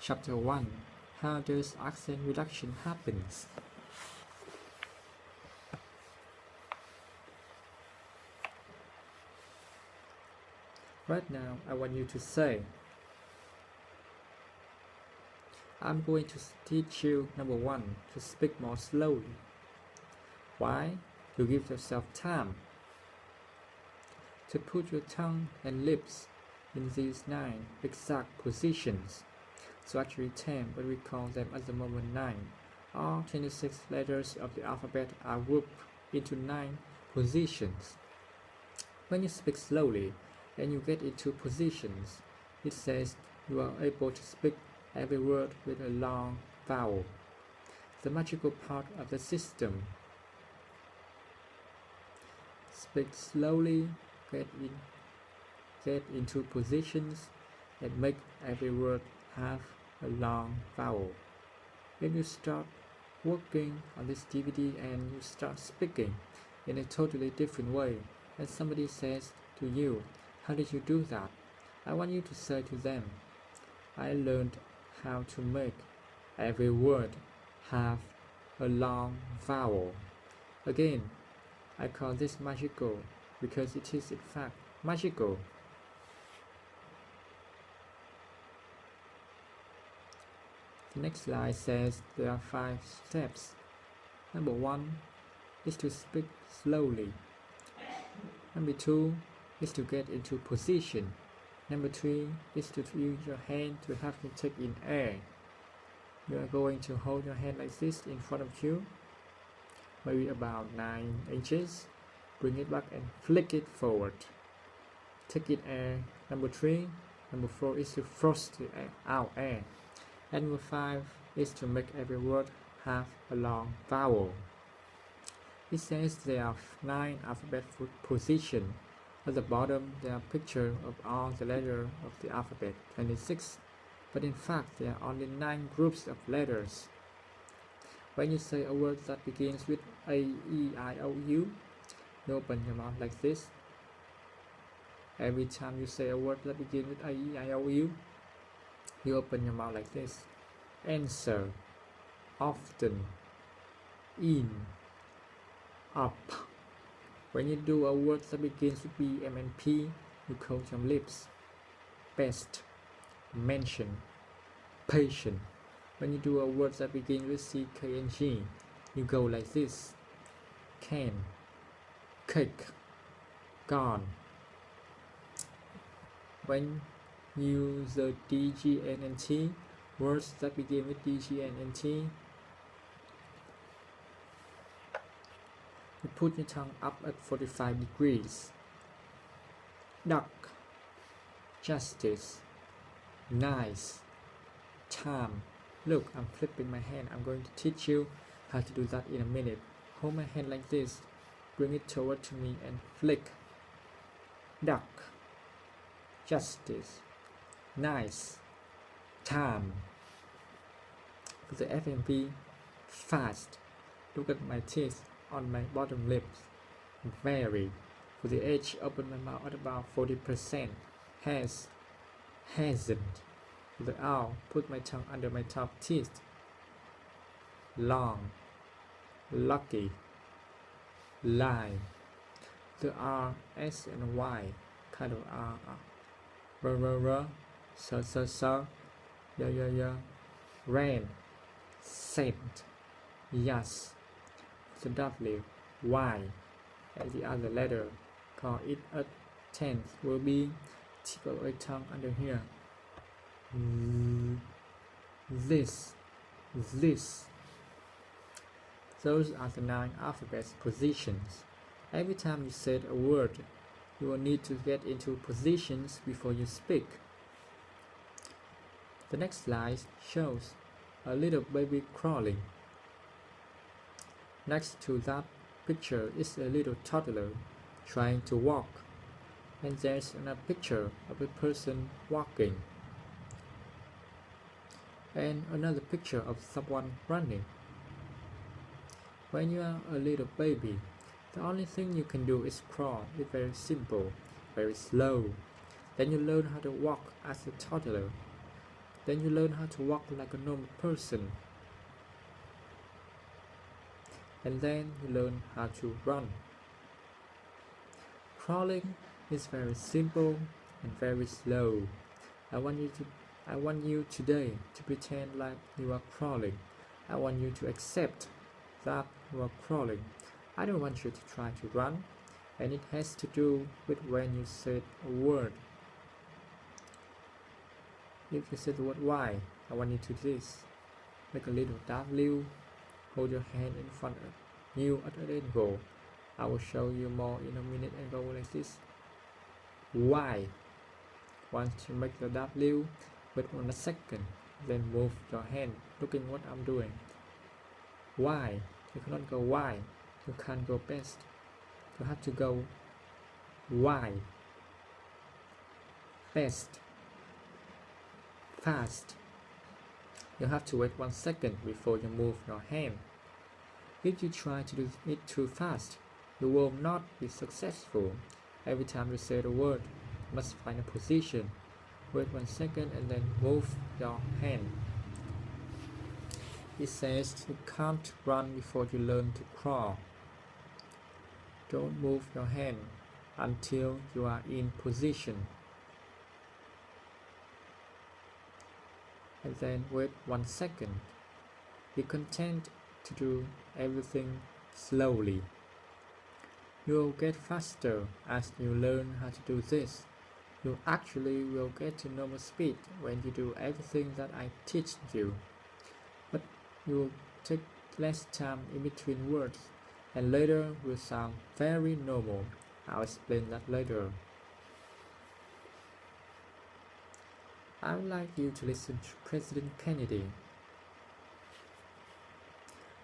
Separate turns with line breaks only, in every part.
Chapter 1. How does accent reduction happens? Right now, I want you to say, I'm going to teach you, number 1, to speak more slowly. Why? To give yourself time to put your tongue and lips in these 9 exact positions. So actually 10, but we call them at the moment 9. All 26 letters of the alphabet are grouped into 9 positions. When you speak slowly and you get into positions, it says you are able to speak every word with a long vowel. The magical part of the system. Speak slowly, get into positions, and make every word have a long vowel. When you start working on this DVD and you start speaking in a totally different way, and somebody says to you, how did you do that? I want you to say to them, I learned how to make every word have a long vowel. Again, I call this magical because it is in fact magical. The next slide says there are 5 steps. Number 1 is to speak slowly. Number 2 is to get into position. Number 3 is to use your hand to have to take in air. You are going to hold your hand like this in front of you, maybe about 9 inches. Bring it back and flick it forward. Take in air. Number 3. Number 4 is to force the air out air. And number 5 is to make every word have a long vowel. It says there are 9 alphabet positions. At the bottom, there are pictures of all the letters of the alphabet, 26. But in fact, there are only 9 groups of letters. When you say a word that begins with A, E, I, O, U, you open your mouth like this. Every time you say a word that begins with A, E, I, O, U, you open your mouth like this. Answer, often, in, up. When you do a word that begins with B, M, and P, you close your lips. Best, mention, patient. When you do a word that begins with C, K, and G, you go like this. Can, cake, gone. When you use the D, G, N, and T, words that begin with D, G, N, and T, you put your tongue up at 45 degrees. Duck, justice, nice, time. Look, I'm flipping my hand. I'm going to teach you how to do that in a minute. Hold my hand like this, bring it toward to me and flick. Duck, justice, nice, time. For the F and B, fast. Look at my teeth on my bottom lips. Very. For the H, open my mouth at about 40%. Has, hasn't. For the R, put my tongue under my top teeth. Long, lucky, lie. The R, S, and Y, kind of R, so, yeah, ran, sent, yes. The W, Y, and the other letter, call it a tenth, will be tickle a tongue under here. This. Those are the 9 alphabet positions. Every time you say a word, you will need to get into positions before you speak. The next slide shows a little baby crawling. Next to that picture is a little toddler trying to walk. And there's another picture of a person walking. And another picture of someone running. When you are a little baby, the only thing you can do is crawl. It's very simple, very slow. Then you learn how to walk as a toddler. Then you learn how to walk like a normal person. And then you learn how to run. Crawling is very simple and very slow. I want you today to pretend like you are crawling. I want you to accept that you are crawling. I don't want you to try to run, and it has to do with when you say a word. If you say the word why, I want you to do this. Make a little W, hold your hand in front of you at an angle. I will show you more in a minute and go like this. Why? Once you make the W, wait 1 second, then move your hand, looking what I'm doing. Why? You cannot go why. You can't go best. You have to go why. Best. Fast. You have to wait 1 second before you move your hand. If you try to do it too fast, you will not be successful. Every time you say the word, you must find a position. Wait 1 second and then move your hand. It says you can't run before you learn to crawl. Don't move your hand until you are in position. And then wait 1 second. Be content to do everything slowly. You will get faster as you learn how to do this. You actually will get to normal speed when you do everything that I teach you. But you will take less time in between words, and later will sound very normal. I'll explain that later. I would like you to listen to President Kennedy,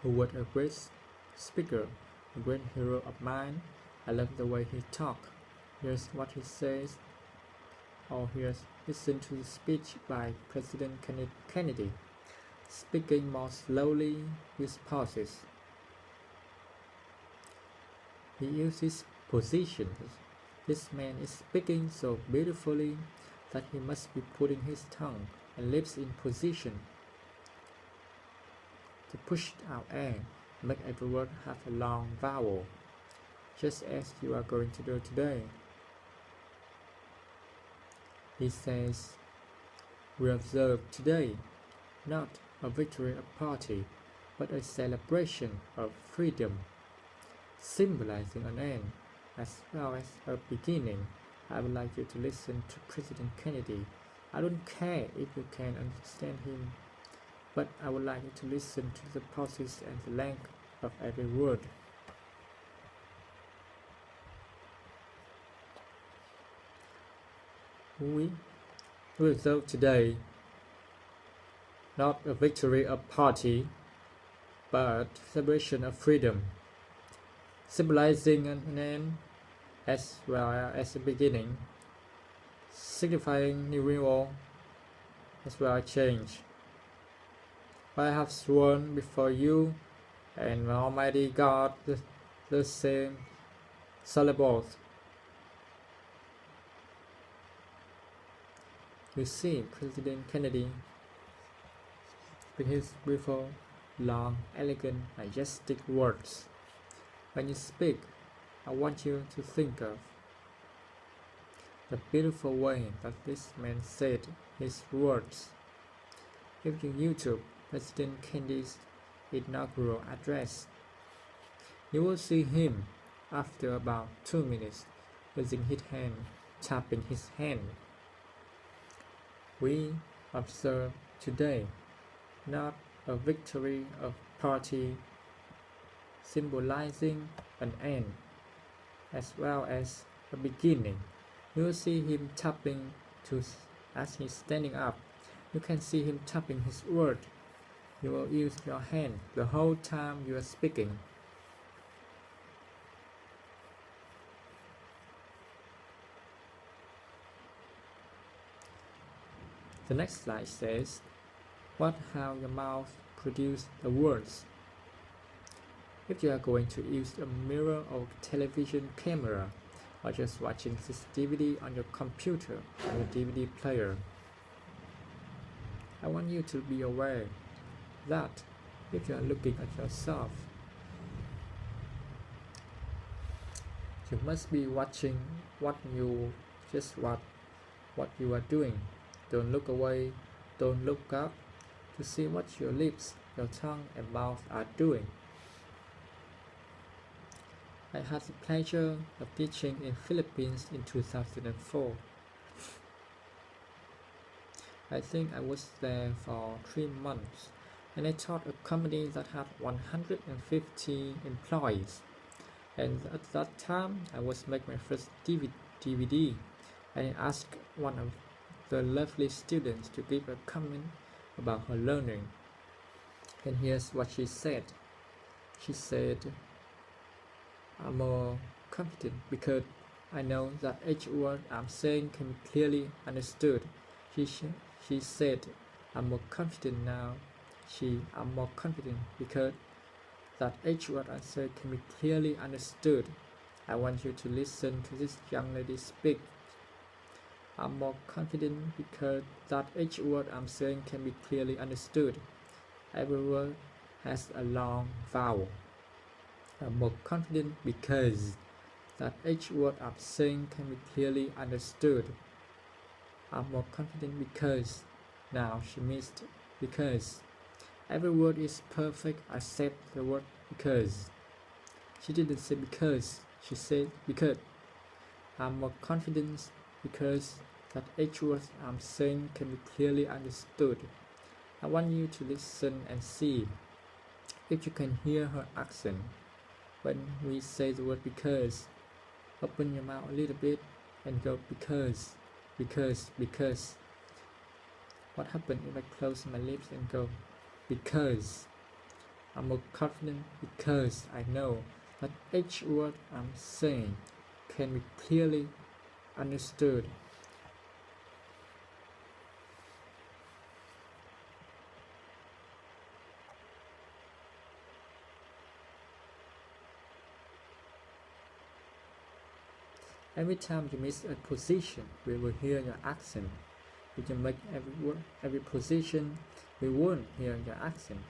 who was a great speaker, a great hero of mine. I love the way he talks. Here's what he says. Here's listen to the speech by President Kennedy, speaking more slowly with pauses. He uses positions. This man is speaking so beautifully that he must be putting his tongue and lips in position to push out air, make every word have a long vowel, just as you are going to do today. He says, we observe today not a victory of party, but a celebration of freedom, symbolizing an end as well as a beginning. I would like you to listen to President Kennedy. I don't care if you can understand him, but I would like you to listen to the pauses and the length of every word. We observe today not a victory of party, but celebration of freedom, symbolizing an end as well as a beginning, signifying renewal as well as change. I have sworn before you and Almighty God the same solemn oath. You see President Kennedy with his beautiful, long, elegant, majestic words. When you speak, I want you to think of the beautiful way that this man said his words. If you YouTube President Kennedy's inaugural address, you will see him after about 2 minutes using his hand, tapping his hand. We observe today not a victory of party, symbolizing an end as well as a beginning. You will see him tapping as he's standing up. You can see him tapping his word. You will use your hand the whole time you are speaking. The next slide says, what how your mouth produces the words. If you are going to use a mirror or television camera, or just watching this DVD on your computer or your DVD player, I want you to be aware that if you are looking at yourself, you must be watching what you are doing. Don't look away, don't look up to see what your lips, your tongue and mouth are doing. I had the pleasure of teaching in Philippines in 2004. I think I was there for 3 months, and I taught a company that had 150 employees. And at that time, I was making my first DVD, and I asked one of the lovely students to give a comment about her learning. And here's what she said. She said, I'm more confident because I know that each word I'm saying can be clearly understood. She said, I'm more confident now. I'm more confident because that each word I say can be clearly understood. I want you to listen to this young lady speak. I'm more confident because that each word I'm saying can be clearly understood. Every word has a long vowel. I'm more confident because that each word I'm saying can be clearly understood. I'm more confident because, now she missed because. Every word is perfect except the word because. She didn't say because, she said because. I'm more confident because that each word I'm saying can be clearly understood. I want you to listen and see if you can hear her accent. When we say the word because, open your mouth a little bit and go because. What happened if I close my lips and go because? I'm more confident because I know that each word I'm saying can be clearly understood. Every time you miss a position, we will hear your accent. If you make every position, we won't hear your accent.